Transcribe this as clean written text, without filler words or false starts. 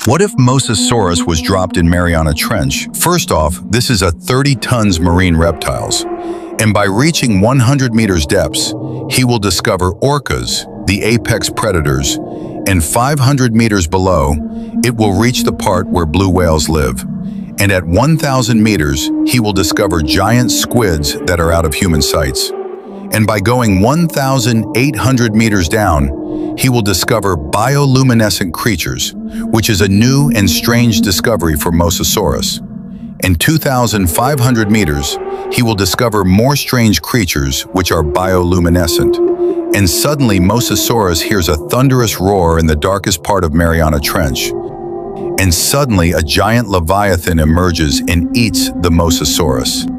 What if Mosasaurus was dropped in Mariana Trench? First off, this is a 30 tons marine reptiles. And by reaching 100 meters depths, he will discover orcas, the apex predators, and 500 meters below, it will reach the part where blue whales live. And at 1,000 meters, he will discover giant squids that are out of human sights. And by going 1,800 meters down, he will discover bioluminescent creatures, which is a new and strange discovery for Mosasaurus. In 2,500 meters, he will discover more strange creatures which are bioluminescent. And suddenly Mosasaurus hears a thunderous roar in the darkest part of Mariana Trench. And suddenly a giant leviathan emerges and eats the Mosasaurus.